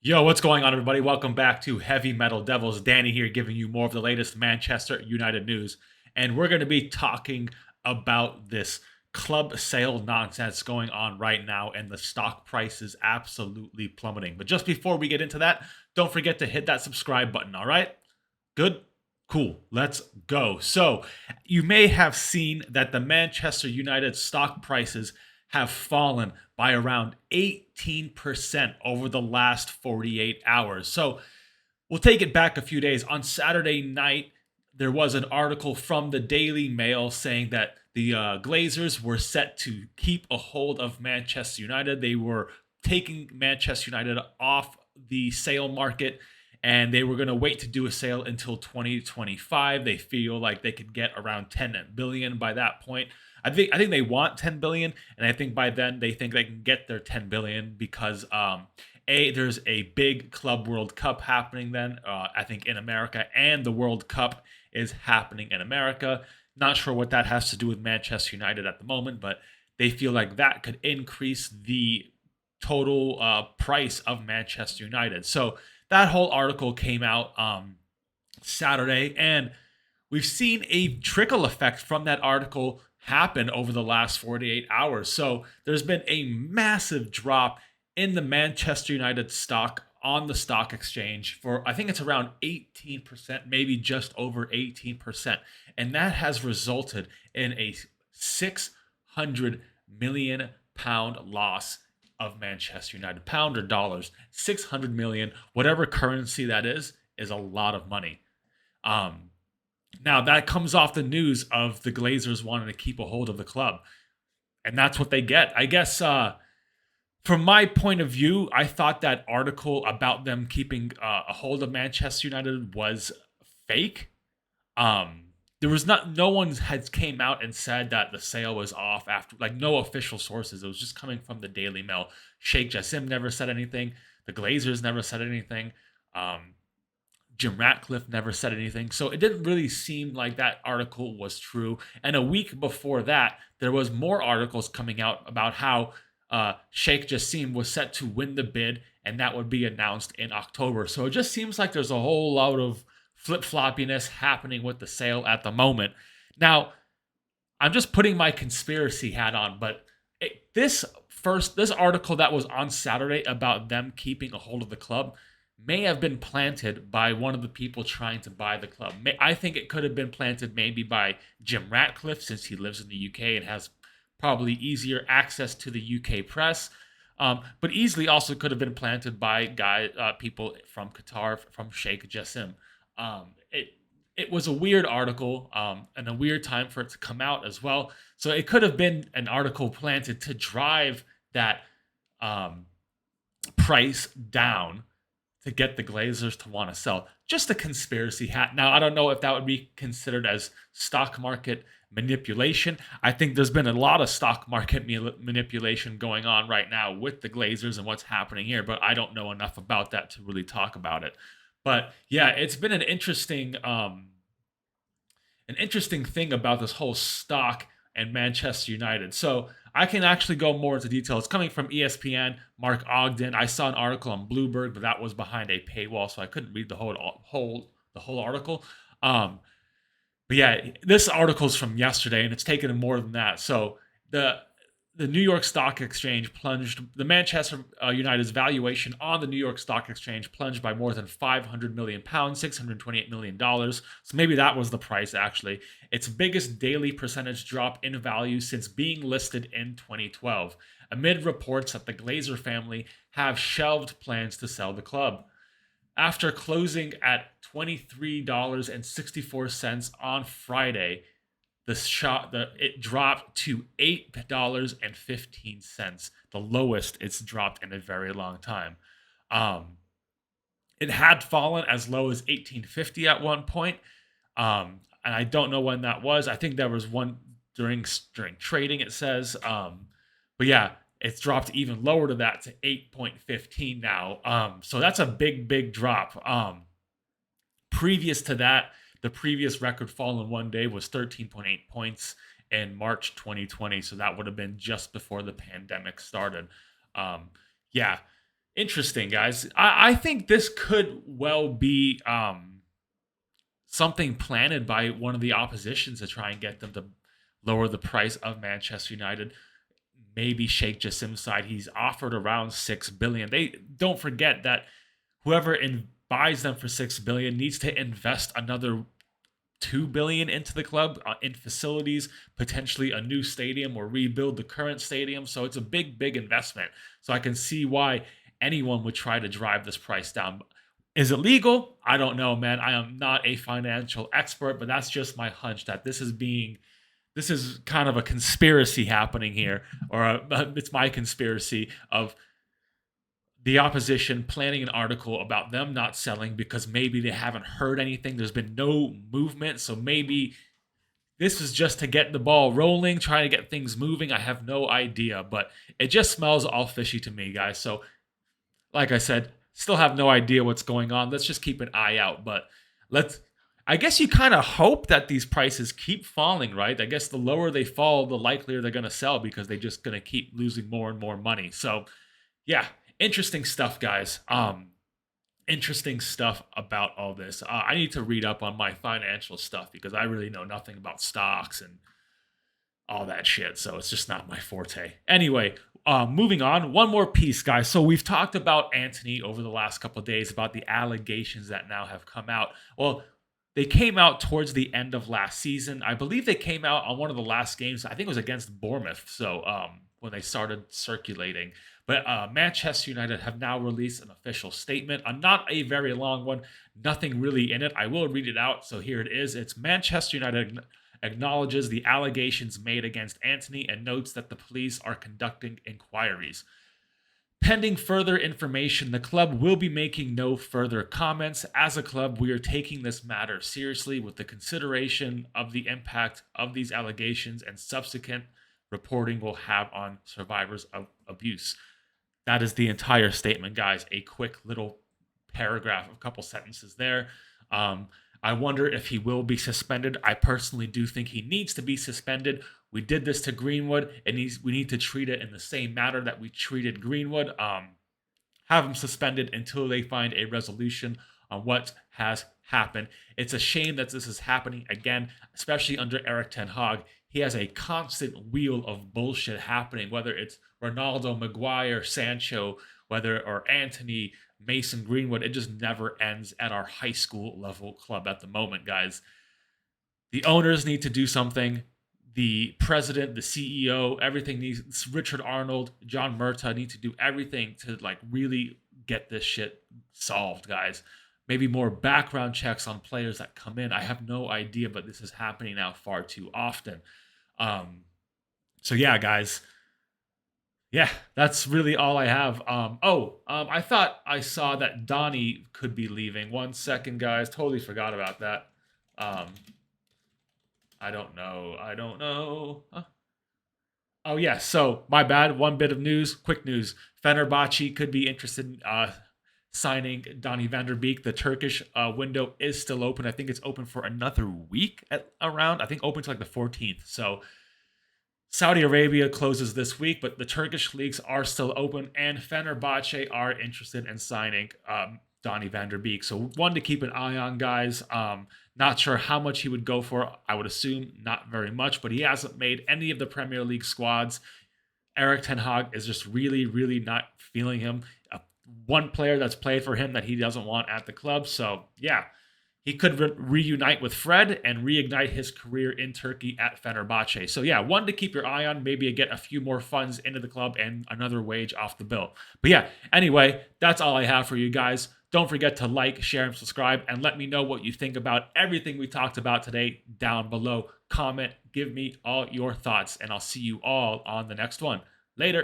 Yo, what's going on, everybody? Welcome back to Heavy Metal Devils. Danny here, giving you more of the latest Manchester United news. And we're going to be talking about this club sale nonsense going on right now, and the stock price is absolutely plummeting. But just before we get into that, don't forget to hit that subscribe button, all right? Good? Cool. Let's go. So, you may have seen that the Manchester United stock prices have fallen by around 18% over the last 48 hours. So, we'll take it back a few days. On Saturday night, there was an article from the Daily Mail saying that the Glazers were set to keep a hold of Manchester United. They were taking Manchester United off the sale market, and they were going to wait to do a sale until 2025. They feel like they could get around 10 billion by that point. I think they want 10 billion, and I think by then they think they can get their 10 billion because there's a big Club World Cup happening then, I think in America, and the World Cup is happening in America. Not sure what that has to do with Manchester United at the moment, but they feel like that could increase the total price of Manchester United. So that whole article came out Saturday, and we've seen a trickle effect from that article happen over the last 48 hours. So there's been a massive drop in the Manchester United stock on the stock exchange for, I think it's around 18%, maybe just over 18%. And that has resulted in a 600 million pound loss of Manchester United, pound or dollars. 600 million, whatever currency that is a lot of money. Now that comes off the news of the Glazers wanting to keep a hold of the club, and that's what they get. I guess from my point of view, I thought that article about them keeping a hold of Manchester United was fake. There was no one had came out and said that the sale was off after, like, no official sources. It was just coming from the Daily Mail. Sheikh Jassim never said anything. The Glazers never said anything. Jim Ratcliffe never said anything. So it didn't really seem like that article was true. And a week before that, there was more articles coming out about how Sheikh Jassim was set to win the bid, and that would be announced in October. So it just seems like there's a whole lot of flip-floppiness happening with the sale at the moment. Now, I'm just putting my conspiracy hat on, but this article that was on Saturday about them keeping a hold of the club may have been planted by one of the people trying to buy the club. I think it could have been planted maybe by Jim Ratcliffe, since he lives in the UK and has probably easier access to the UK press. But easily also could have been planted by people from Qatar, from Sheikh Jassim. It was a weird article, and a weird time for it to come out as well. So it could have been an article planted to drive that price down to get the Glazers to want to sell. Just a conspiracy hat. Now, I don't know if that would be considered as stock market manipulation. I think there's been a lot of stock market manipulation going on right now with the Glazers and what's happening here, but I don't know enough about that to really talk about it. But yeah, it's been an interesting thing about this whole stock and Manchester United. So I can actually go more into detail. It's coming from ESPN, Mark Ogden. I saw an article on Bloomberg, but that was behind a paywall, so I couldn't read the whole article. But yeah, this article is from yesterday, and it's taken more than that. So the New York Stock Exchange plunged, the Manchester United's valuation on the New York Stock Exchange plunged by more than 500 million pounds, $628 million. So maybe that was the price, actually. Its biggest daily percentage drop in value since being listed in 2012, amid reports that the Glazer family have shelved plans to sell the club. After closing at $23.64 on Friday, it dropped to $8.15, the lowest it's dropped in a very long time. It had fallen as low as 1850 at one point, and I don't know when that was. I think there was one during trading, it says. But yeah, it's dropped even lower to that, to 8.15 now. So that's a big drop. Previous to that, the previous record fall in one day was 13.8 points in March 2020. So that would have been just before the pandemic started. Yeah, Interesting, guys. I think this could well be something planted by one of the oppositions to try and get them to lower the price of Manchester United. Maybe Sheikh Jassim's side. He's offered around 6 billion. They don't forget that whoever buys them for 6 billion needs to invest another 2 billion into the club, in facilities, potentially a new stadium or rebuild the current stadium. So it's a big investment. So I can see why anyone would try to drive this price down. Is it legal? I don't know, man. I am not a financial expert, but that's just my hunch that this is kind of a conspiracy happening here, or it's my conspiracy of the opposition planning an article about them not selling because maybe they haven't heard anything. There's been no movement. So maybe this is just to get the ball rolling, trying to get things moving. I have no idea, but it just smells all fishy to me, guys. So, like I said, still have no idea what's going on. Let's just keep an eye out. But I guess you kind of hope that these prices keep falling, right? I guess the lower they fall, the likelier they're going to sell because they're just going to keep losing more and more money. So, yeah, interesting stuff, guys. Interesting stuff about all this. I need to read up on my financial stuff because I really know nothing about stocks and all that shit. So it's just not my forte. Anyway, moving on. One more piece, guys. So we've talked about Antony over the last couple of days about the allegations that now have come out. Well, they came out towards the end of last season. I believe they came out on one of the last games. I think it was against Bournemouth. So when they started circulating. But Manchester United have now released an official statement, not a very long one, nothing really in it. I will read it out. So here it is. It's Manchester United acknowledges the allegations made against Antony and notes that the police are conducting inquiries. Pending further information, the club will be making no further comments. As a club, we are taking this matter seriously with the consideration of the impact of these allegations and subsequent reporting will have on survivors of abuse. That is the entire statement, guys. A quick little paragraph, a couple sentences there. I wonder if he will be suspended. I personally do think he needs to be suspended. We did this to Greenwood, and we need to treat it in the same manner that we treated Greenwood. Have him suspended until they find a resolution on what has happened. It's a shame that this is happening again, especially under Eric Ten Hag. He has a constant wheel of bullshit happening, whether it's Ronaldo, Maguire, Sancho, or Antony, Mason Greenwood. It just never ends at our high school level club at the moment, guys. The owners need to do something. The president, the CEO, everything needs. Richard Arnold, John Murtaugh need to do everything to really get this shit solved, guys. Maybe more background checks on players that come in. I have no idea, but this is happening now far too often. So yeah, guys. Yeah, that's really all I have. I thought I saw that Donny could be leaving. 1 second, guys. Totally forgot about that. I don't know. Huh? Oh, yeah. So, my bad. One bit of news. Quick news. Fenerbahce could be interested in signing Donny van der Beek. The Turkish window is still open. I think it's open for another week I think open to like the 14th. So, Saudi Arabia closes this week, but the Turkish leagues are still open, and Fenerbahce are interested in signing Donny van der Beek. So one to keep an eye on, guys. Not sure how much he would go for. I would assume not very much, but he hasn't made any of the Premier League squads. Eric Ten Hag is just really not feeling him. One player that's played for him that he doesn't want at the club. So, yeah. He could reunite with Fred and reignite his career in Turkey at Fenerbahce. So yeah, one to keep your eye on. Maybe get a few more funds into the club and another wage off the bill. But yeah, anyway, that's all I have for you guys. Don't forget to like, share, and subscribe. And let me know what you think about everything we talked about today down below. Comment, give me all your thoughts. And I'll see you all on the next one. Later.